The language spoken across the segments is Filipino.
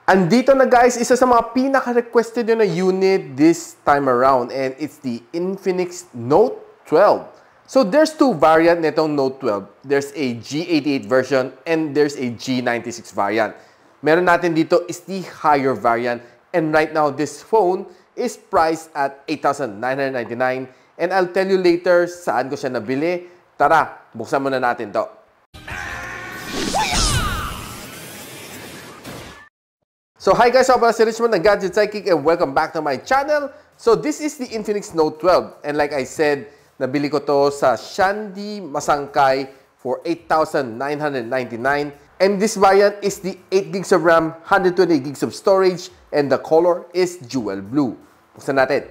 Andito na guys, isa sa mga pinaka-requested nyo na unit this time around, and it's the Infinix Note 12. So there's two variant nitong Note 12. There's a G88 version and there's a G96 variant. Meron natin dito is the higher variant, and right now this phone is priced at $8,999, and I'll tell you later saan ko siya nabili. Tara, buksan muna natin to. So hi guys, ako pala si Richmond ng Gadget Sidekick and welcome back to my channel. So this is the Infinix Note 12, and like I said, nabili ko to sa Shandy Masangkay for $8,999, and this variant is the 8 gigs of RAM, 128 gigs of storage, and the color is jewel blue. Buksan natin.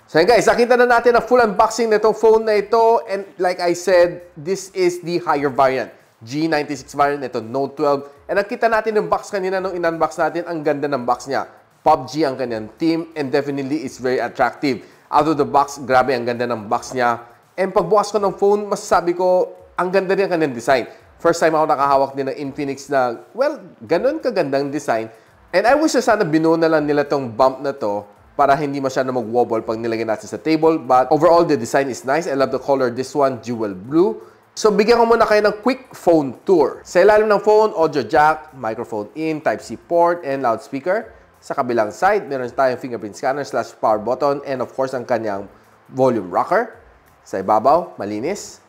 So guys, nakita na natin ang full unboxing nitong phone na ito, and like I said, this is the higher variant, G96 variant nito, Note 12. And nakita natin yung box kanina nung in-unbox natin, ang ganda ng box niya. PUBG ang kanyang theme, and definitely it's very attractive. Out of the box, grabe ang ganda ng box niya. And pagbukas ko ng phone, masasabi ko, ang ganda rin ang kanyang design. First time ako nakahawak din ng Infinix na, well, ganun kagandang design. And I wish na sana binuo na lang nila tong bump na to para hindi masyado mag-wobble pag nilagay natin sa table. But overall, the design is nice. I love the color. This one, jewel blue. So, bigyan ko muna kayo ng quick phone tour. Sa ilalim ng phone, audio jack, microphone in, Type-C port, and loudspeaker. Sa kabilang side, meron tayong fingerprint scanner / power button, and of course, ang kanyang volume rocker. Sa ibabaw, malinis.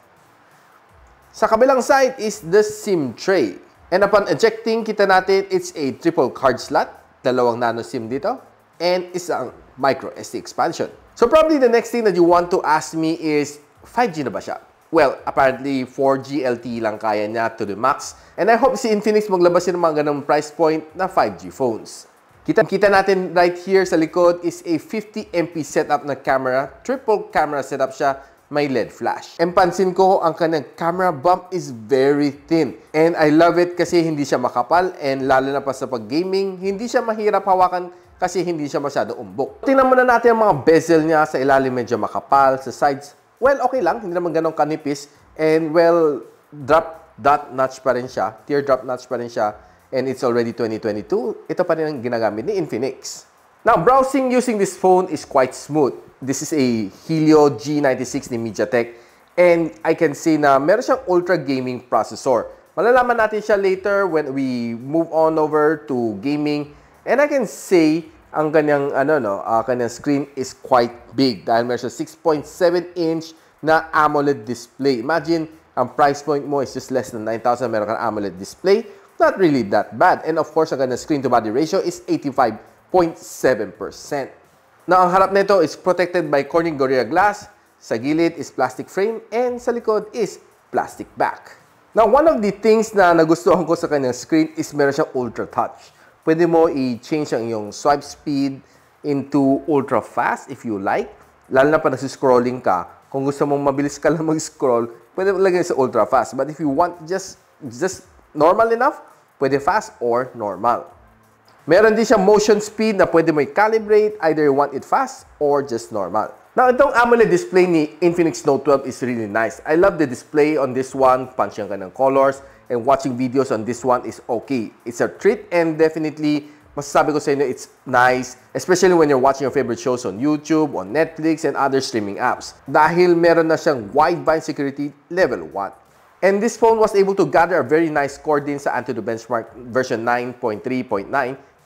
Sa kabilang side is the SIM tray. And upon ejecting, kita natin, it's a triple card slot. Dalawang nano SIM dito. And isang micro SD expansion. So probably the next thing that you want to ask me is, 5G na ba siya? Well, apparently 4G LTE lang kaya niya to the max. And I hope si Infinix maglabas ng mga ganong price point na 5G phones. Kita natin right here sa likod is a 50MP setup na camera. Triple camera setup siya. May LED flash. And pansin ko, ang kanyang camera bump is very thin. And I love it kasi hindi siya makapal. And lalo na pa sa pag-gaming, hindi siya mahirap hawakan kasi hindi siya masyado umbok. Tingnan muna natin ang mga bezel niya. Sa ilalim medyo makapal. Sa sides, well, okay lang. Hindi naman ganun kanipis. And well, drop dot notch pa rin siya. Teardrop notch pa rin siya. And it's already 2022. Ito pa rin ang ginagamit ni Infinix. Now, browsing using this phone is quite smooth. This is a Helio G96 ni MediaTek. And I can see na meron siyang ultra gaming processor. Malalaman natin siya later when we move on over to gaming. And I can say, ang kanyang, kanyang screen is quite big. Dahil meron siya 6.7-inch na AMOLED display. Imagine, ang price point mo is just less than 9,000. Meron kang AMOLED display. Not really that bad. And of course, ang kanyang screen-to-body ratio is 85.7%. Now, ang harap nito is protected by Corning Gorilla Glass. Sa gilid is plastic frame. And sa likod is plastic back. Now, one of the things na nagustuhan ko sa kanyang screen is meron siyang Ultra Touch. Pwede mo i-change ang iyong swipe speed into ultra fast if you like. Lalo na pa nagsi-scrolling ka. Kung gusto mong mabilis ka lang mag-scroll, pwede mo lagay sa ultra fast. But if you want just normal enough, pwede fast or normal. Meron din siya motion speed na pwede mo i-calibrate. Either you want it fast or just normal. Now, itong AMOLED display ni Infinix Note 12 is really nice. I love the display on this one. Punch yung kanyang colors. And watching videos on this one is okay. It's a treat, and definitely, masasabi ko sa inyo, it's nice. Especially when you're watching your favorite shows on YouTube, on Netflix, and other streaming apps. Dahil meron na siyang Widevine Security Level 1. And this phone was able to gather a very nice score din sa Antutu Benchmark version 9.3.9.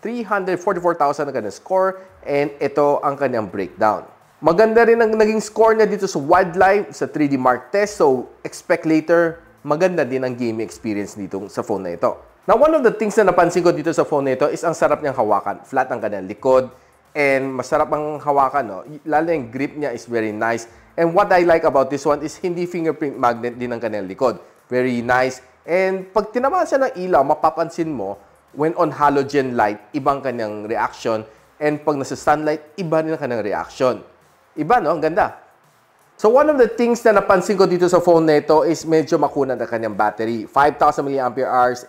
344,000 ang kanyang score, and ito ang kanyang breakdown. Maganda rin ang naging score niya dito sa wildlife, sa 3D Mark test, so expect later, maganda din ang gaming experience dito sa phone na ito. Now, one of the things na napansin ko dito sa phone na ito is ang sarap niyang hawakan. Flat ang kanyang likod, and masarap ang hawakan. No? Lalo yung grip niya is very nice. And what I like about this one is hindi fingerprint magnet din ang kanyang likod. Very nice. And pag tinamaan siya ng ilaw, mapapansin mo, when on halogen light, ibang kanyang reaction. And pag nasa sunlight, iba rin ang kanyang reaction. Iba, no? Ang ganda. So, one of the things na napansin ko dito sa phone na ito is medyo makunat ang kanyang battery. 5,000 mAh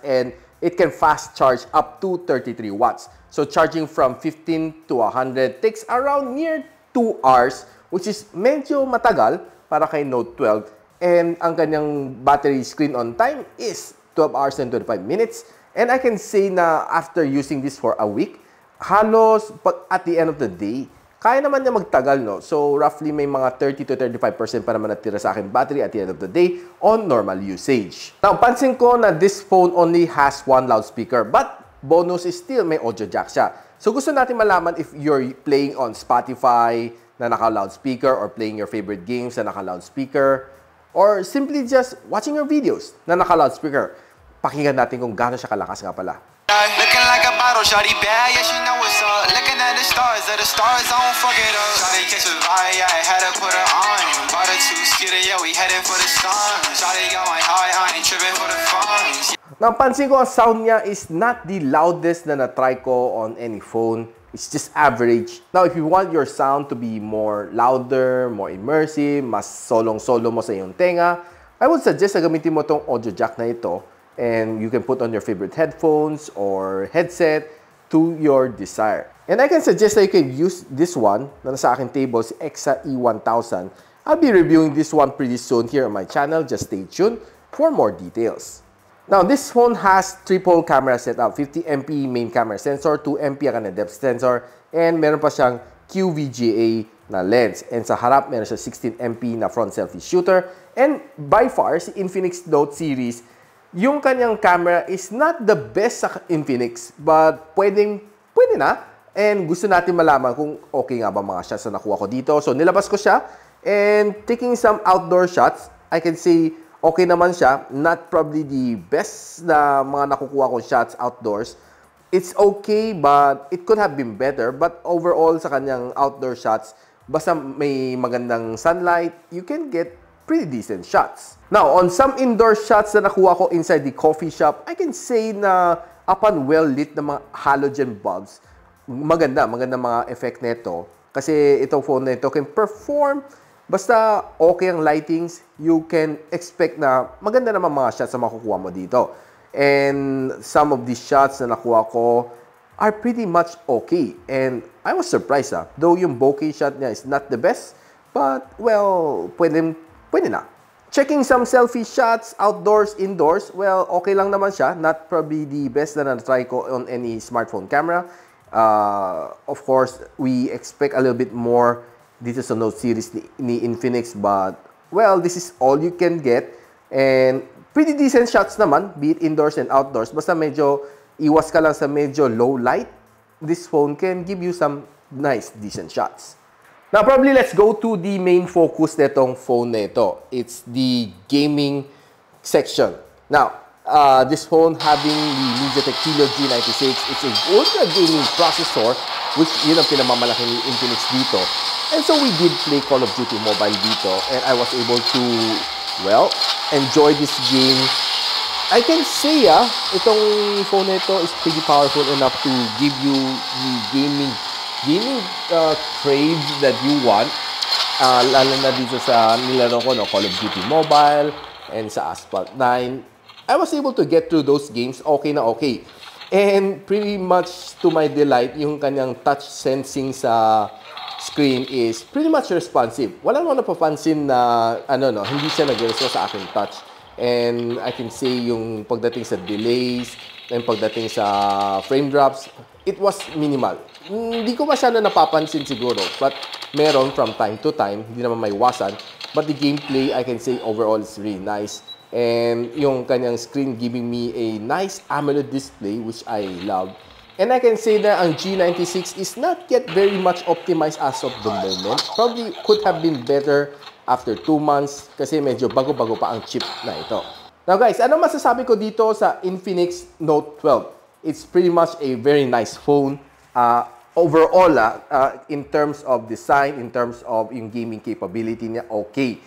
and it can fast charge up to 33 watts. So, charging from 15 to 100 takes around near 2 hours, which is medyo matagal para kay Note 12. And ang kanyang battery screen on time is 12 hours and 25 minutes. And I can say na after using this for a week, halos at the end of the day, kaya naman niya magtagal, no? So, roughly may mga 30 to 35% pa naman natira sa akin battery at the end of the day on normal usage. Now, pansin ko na this phone only has one loudspeaker, but bonus is still may audio jack siya. So, gusto natin malaman if you're playing on Spotify na naka-loudspeaker or playing your favorite games na naka-loudspeaker or simply just watching your videos na naka-loudspeaker. Pakinggan natin kung gaano siya kalakas nga pala. Looking like a bottle, shawty bad, yeah, she know what's up. Looking at the stars, don't fuck it up. Shawty catch a vibe, yeah, I had to put her on. Bought a two-seater, yeah, we headed for the sun. Shawty got my high, I ain't tripping for the fun. Napansin ko ang sound niya is not the loudest na na-try ko on any phone. It's just average. Now, if you want your sound to be more louder, more immersive, mas solong-solo mo sa iyong tenga, I would suggest na gamitin mo tong audio jack na ito. And you can put on your favorite headphones or headset to your desire. And I can suggest that you can use this one na nasa aking table, si Exa E1000. I'll be reviewing this one pretty soon here on my channel. Just stay tuned for more details. Now, this phone has triple camera setup. 50MP main camera sensor, 2MP ang kanyang depth sensor, and meron pa siyang QVGA na lens. And sa harap, meron siya 16MP na front selfie shooter. And by far, si Infinix Note series, yung kanyang camera is not the best sa Infinix, but pwede na. And gusto natin malaman kung okay nga ba mga shots na nakuha ko dito. So, nilabas ko siya. And taking some outdoor shots, I can say okay naman siya. Not probably the best na mga nakukuha kong shots outdoors. It's okay, but it could have been better. But overall, sa kanyang outdoor shots, basta may magandang sunlight, you can get pretty decent shots. Now, on some indoor shots na nakuha ko inside the coffee shop, I can say na upon well-lit na mga halogen bulbs, maganda mga effect nito. Kasi itong phone na ito can perform, basta okay ang lightings, you can expect na maganda naman mga shots na makukuha mo dito. And some of these shots na nakuha ko are pretty much okay. And I was surprised, though yung bokeh shot niya is not the best, but well, pwede na. Checking some selfie shots, outdoors, indoors, well, okay lang naman siya. Not probably the best na na-try ko on any smartphone camera. Of course, we expect a little bit more dito sa Note series ni Infinix, but, well, this is all you can get. And pretty decent shots naman, be it indoors and outdoors. Basta medyo iwas ka lang sa medyo low light, this phone can give you some nice, decent shots. Now, probably let's go to the main focus netong phone na ito. It's the gaming section. Now, this phone having the MediaTek Helio G96, it's a ultra gaming processor, which yun ang pinamamalaki ni Infinix dito. And so we did play Call of Duty Mobile dito, and I was able to, well, enjoy this game. I can say, itong phone na ito is pretty powerful enough to give you the gaming crave that you want, lalo na dito sa nilaro ko, no, Call of Duty Mobile and sa Asphalt 9. I was able to get through those games okay na okay. And pretty much to my delight, yung kanyang touch sensing sa screen is pretty much responsive. Wala naman napapansin na hindi siya nag-response sa aking touch. And I can say yung pagdating sa delays, and pagdating sa frame drops, it was minimal. Hindi ko masyado napapansin siguro, but meron from time to time, hindi naman maiwasan. But the gameplay, I can say overall is really nice. And yung kanyang screen giving me a nice AMOLED display, which I love. And I can say that ang G96 is not yet very much optimized as of the moment. Probably could have been better after 2 months kasi medyo bago-bago pa ang chip na ito. Now guys, ano masasabi ko dito sa Infinix Note 12? It's pretty much a very nice phone. Overall, in terms of design, in terms of yung gaming capability niya, okay.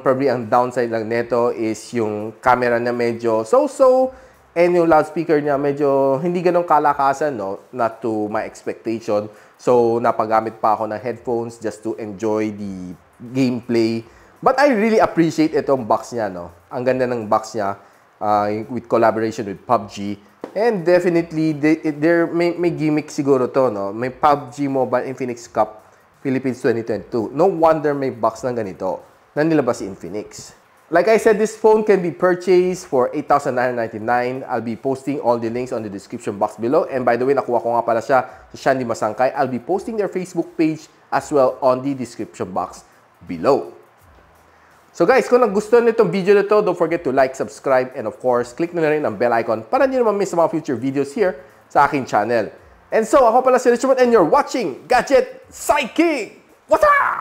Probably ang downside lang nito is yung camera na medyo so-so. And yung loudspeaker niya, medyo hindi ganun kalakasan, no? Not to my expectation. So, napagamit pa ako ng headphones just to enjoy the gameplay. But I really appreciate itong box niya, no? Ang ganda ng box niya with collaboration with PUBG. And definitely, may gimmick siguro to, no? May PUBG Mobile Infinix Cup Philippines 2022. No wonder may box ng ganito na nilabas si Infinix. Like I said, this phone can be purchased for 8,999. I'll be posting all the links on the description box below. And by the way, nakuha ko nga pala siya sa Shandy Masangkay. I'll be posting their Facebook page as well on the description box below. So guys, kung nagustuhan nitong video na to, don't forget to like, subscribe, and of course, click na rin ang bell icon para hindi naman miss ang mga future videos here sa aking channel. And so, ako pala si Richard and you're watching Gadget Sidekick! What's up?